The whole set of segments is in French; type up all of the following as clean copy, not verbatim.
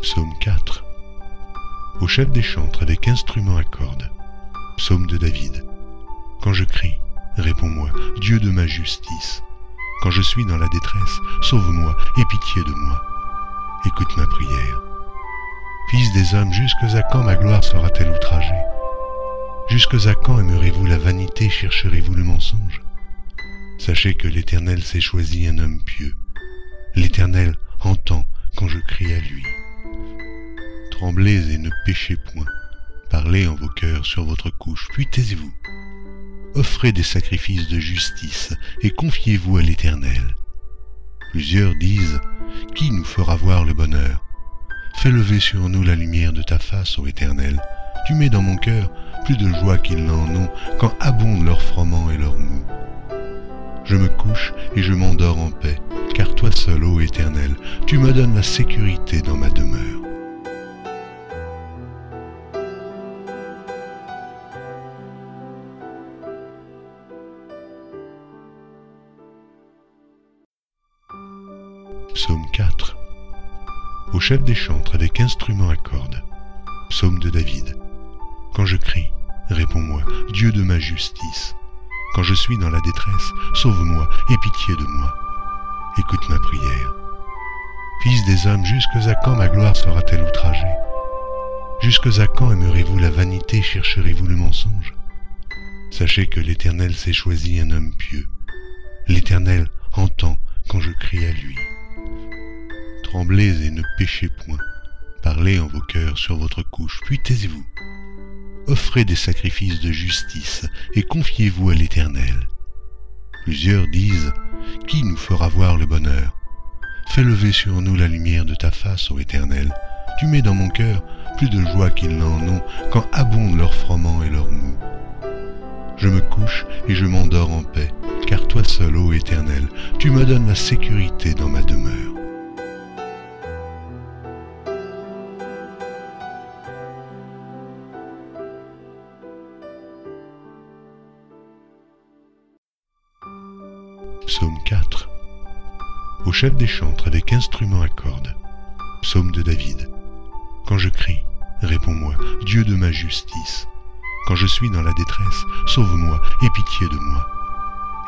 Psaume 4. Au chef des chantres avec instruments à cordes. Psaume de David. Quand je crie, réponds-moi, Dieu de ma justice. Quand je suis dans la détresse, sauve-moi, aie pitié de moi. Écoute ma prière. Fils des hommes, jusqu'à quand ma gloire sera-t-elle outragée? Jusqu'à quand aimerez-vous la vanité, chercherez-vous le mensonge? Sachez que l'Éternel s'est choisi un homme pieux. L'Éternel entend quand je crie à lui. Tremblez et ne péchez point. Parlez en vos cœurs sur votre couche, puis taisez-vous. Offrez des sacrifices de justice et confiez-vous à l'Éternel. Plusieurs disent, qui nous fera voir le bonheur? Fais lever sur nous la lumière de ta face, ô Éternel. Tu mets dans mon cœur plus de joie qu'ils n'en ont quand abondent leurs froment et leurs mou. Je me couche et je m'endors en paix, car toi seul, ô Éternel, tu me donnes la sécurité dans ma demeure. Psaume 4. Au chef des chantres avec instruments à cordes. Psaume de David. Quand je crie, réponds-moi, Dieu de ma justice. Quand je suis dans la détresse, sauve-moi, aie pitié de moi. Écoute ma prière. Fils des hommes, jusqu'à quand ma gloire sera-t-elle outragée? Jusqu'à quand aimerez-vous la vanité, chercherez-vous le mensonge? Sachez que l'Éternel s'est choisi un homme pieux. L'Éternel entend quand je crie à lui. Tremblez et ne péchez point. Parlez en vos cœurs sur votre couche, puis taisez-vous. Offrez des sacrifices de justice et confiez-vous à l'Éternel. Plusieurs disent, qui nous fera voir le bonheur? Fais lever sur nous la lumière de ta face, ô Éternel. Tu mets dans mon cœur plus de joie qu'ils n'en ont quand abondent leurs froment et leurs mou. Je me couche et je m'endors en paix, car toi seul, ô Éternel, tu me donnes la sécurité dans ma demeure. Psaume 4. Au chef des chantres avec instruments à cordes. Psaume de David. Quand je crie, réponds-moi, Dieu de ma justice. Quand je suis dans la détresse, sauve-moi, aie pitié de moi.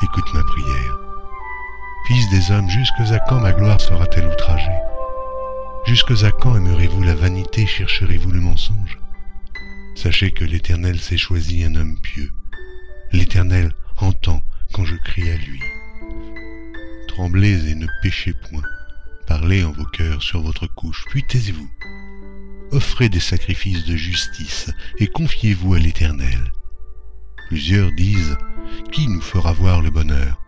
Écoute ma prière. Fils des hommes, jusqu'à quand ma gloire sera-t-elle outragée? Jusqu'à quand aimerez-vous la vanité, chercherez-vous le mensonge? Sachez que l'Éternel s'est choisi un homme pieux. L'Éternel entend quand je crie à lui. Tremblez et ne péchez point. Parlez en vos cœurs sur votre couche, puis taisez-vous. Offrez des sacrifices de justice et confiez-vous à l'Éternel. Plusieurs disent, qui nous fera voir le bonheur?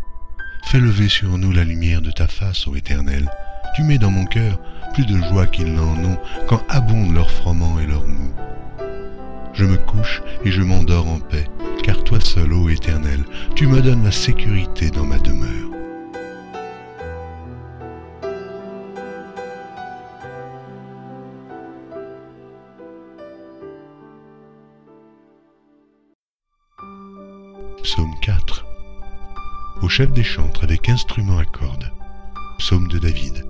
Fais lever sur nous la lumière de ta face, ô Éternel. Tu mets dans mon cœur plus de joie qu'ils n'en ont quand abondent leurs froment et leurs mou. Je me couche et je m'endors en paix, car toi seul, ô Éternel, tu me donnes la sécurité dans ma demeure. Psaume 4. Au chef des chantres avec instruments à cordes. Psaume de David.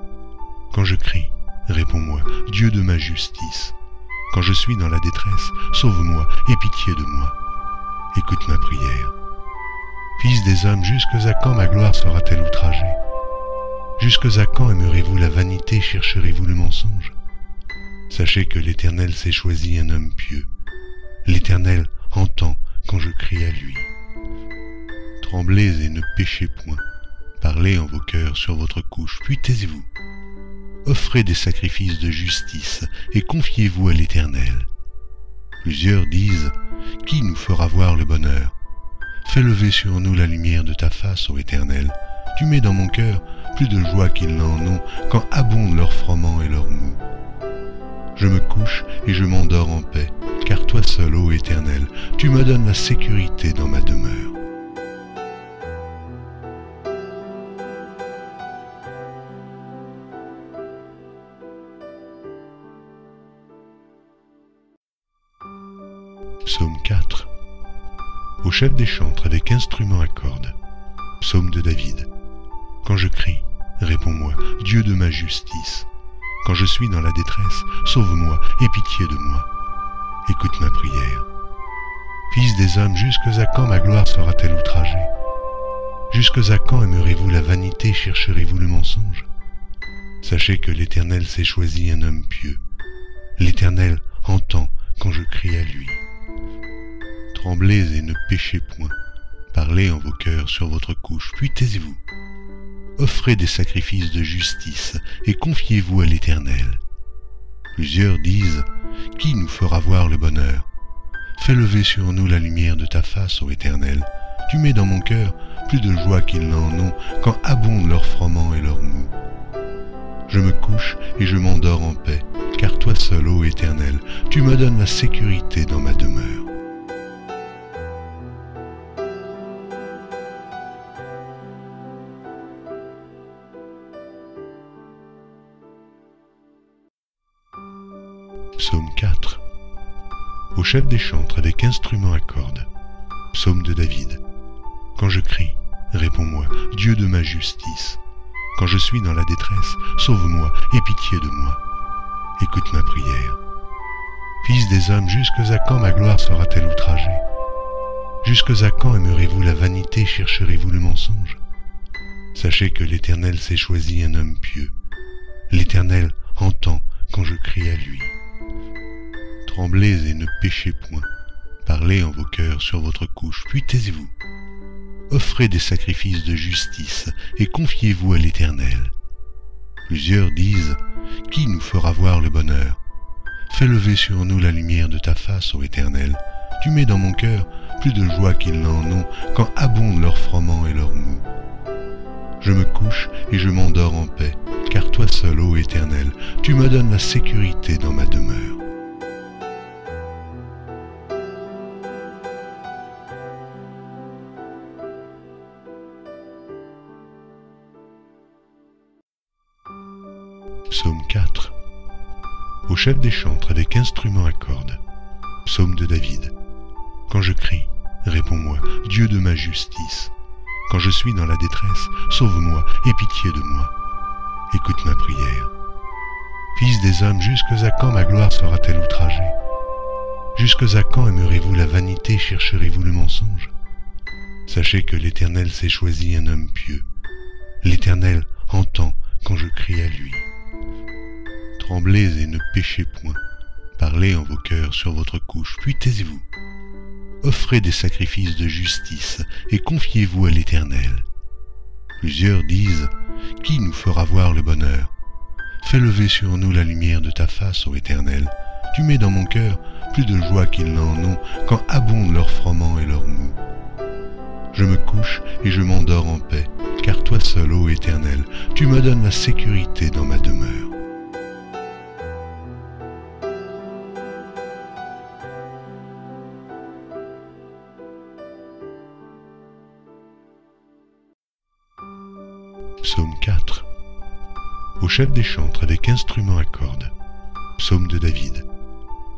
Quand je crie, réponds-moi, Dieu de ma justice. Quand je suis dans la détresse, sauve-moi, aie pitié de moi. Écoute ma prière. Fils des hommes, jusqu'à quand ma gloire sera-t-elle outragée? Jusqu'à quand aimerez-vous la vanité, chercherez-vous le mensonge? Sachez que l'Éternel s'est choisi un homme pieux. L'Éternel entend quand je crie à lui. Tremblez et ne péchez point. Parlez en vos cœurs sur votre couche, puis taisez-vous. Offrez des sacrifices de justice et confiez-vous à l'Éternel. Plusieurs disent, qui nous fera voir le bonheur? Fais lever sur nous la lumière de ta face, ô Éternel. Tu mets dans mon cœur plus de joie qu'ils n'en ont quand abondent leurs froment et leurs mou. Je me couche et je m'endors en paix, car toi seul, ô Éternel, tu me donnes la sécurité dans ma demeure. Psaume 4. Au chef des chantres avec instruments à cordes. Psaume de David. Quand je crie, réponds-moi, Dieu de ma justice. Quand je suis dans la détresse, sauve-moi, aie pitié de moi. Écoute ma prière. Fils des hommes, jusque à quand ma gloire sera-t-elle outragée? Jusque à quand aimerez-vous la vanité, chercherez-vous le mensonge? Sachez que l'Éternel s'est choisi un homme pieux. L'Éternel entend quand je crie à lui. Tremblez et ne péchez point. Parlez en vos cœurs sur votre couche, puis taisez-vous. Offrez des sacrifices de justice et confiez-vous à l'Éternel. Plusieurs disent, qui nous fera voir le bonheur? Fais lever sur nous la lumière de ta face, ô Éternel. Tu mets dans mon cœur plus de joie qu'ils n'en ont quand abondent leurs froment et leurs mou. Je me couche et je m'endors en paix, car toi seul, ô Éternel, tu me donnes la sécurité dans ma demeure. Psaume 4. Au chef des chantres avec instruments à cordes. Psaume de David. Quand je crie, réponds-moi, Dieu de ma justice. Quand je suis dans la détresse, sauve-moi, aie pitié de moi. Écoute ma prière. Fils des hommes, jusque à quand ma gloire sera-t-elle outragée? Jusque à quand aimerez-vous la vanité, chercherez-vous le mensonge? Sachez que l'Éternel s'est choisi un homme pieux. L'Éternel entend quand je crie à lui. Tremblez et ne péchez point. Parlez en vos cœurs sur votre couche, puis taisez-vous. Offrez des sacrifices de justice et confiez-vous à l'Éternel. Plusieurs disent, qui nous fera voir le bonheur? Fais lever sur nous la lumière de ta face, ô Éternel. Tu mets dans mon cœur plus de joie qu'ils n'en ont quand abondent leurs froment et leurs mou. Je me couche et je m'endors en paix, car toi seul, ô Éternel, tu me donnes la sécurité dans ma demeure. Psaume 4. Au chef des chantres avec instruments à cordes. Psaume de David. Quand je crie, réponds-moi, Dieu de ma justice. Quand je suis dans la détresse, sauve-moi, aie pitié de moi. Écoute ma prière. Fils des hommes, jusque à quand ma gloire sera-t-elle outragée? Jusque à quand aimerez-vous la vanité, chercherez-vous le mensonge? Sachez que l'Éternel s'est choisi un homme pieux. L'Éternel entend quand je crie à lui. Tremblez et ne péchez point. Parlez en vos cœurs sur votre couche, puis taisez-vous. Offrez des sacrifices de justice et confiez-vous à l'Éternel. Plusieurs disent, qui nous fera voir le bonheur? Fais lever sur nous la lumière de ta face, ô Éternel. Tu mets dans mon cœur plus de joie qu'ils n'en ont quand abondent leurs froment et leurs mou. Je me couche et je m'endors en paix, car toi seul, ô Éternel, tu me donnes la sécurité dans ma demeure. Psaume 4. Au chef des chantres avec instruments à cordes. Psaume de David.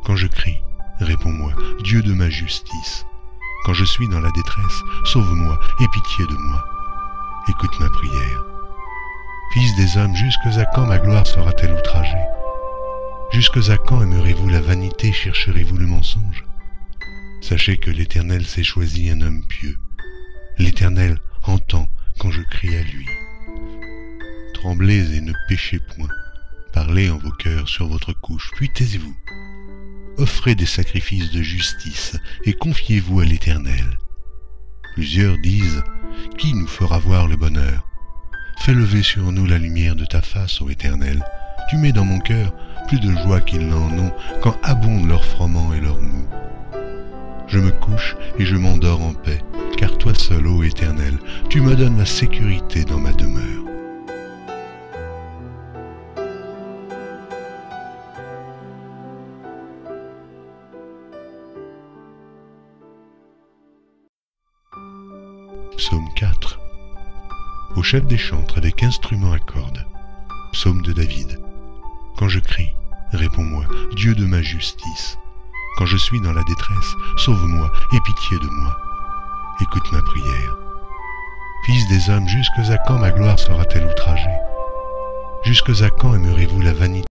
Quand je crie, réponds-moi, Dieu de ma justice. Quand je suis dans la détresse, sauve-moi, aie pitié de moi. Écoute ma prière. Fils des hommes, jusque à quand ma gloire sera-t-elle outragée? Jusque à quand aimerez-vous la vanité, chercherez-vous le mensonge? Sachez que l'Éternel s'est choisi un homme pieux. L'Éternel entend quand je crie à lui. Tremblez et ne péchez point. Parlez en vos cœurs sur votre couche, puis taisez-vous. Offrez des sacrifices de justice et confiez-vous à l'Éternel. Plusieurs disent, qui nous fera voir le bonheur? Fais lever sur nous la lumière de ta face, ô Éternel. Tu mets dans mon cœur plus de joie qu'ils n'en ont quand abondent leurs froment et leurs mou. Je me couche et je m'endors en paix, car toi seul, ô Éternel, tu me donnes la sécurité dans ma demeure. Psaume 4. Au chef des chantres avec instruments à cordes. Psaume de David. Quand je crie, réponds-moi, Dieu de ma justice. Quand je suis dans la détresse, sauve-moi, aie pitié de moi. Écoute ma prière. Fils des hommes, jusque à quand ma gloire sera-t-elle outragée? Jusque à quand aimerez-vous la vanité?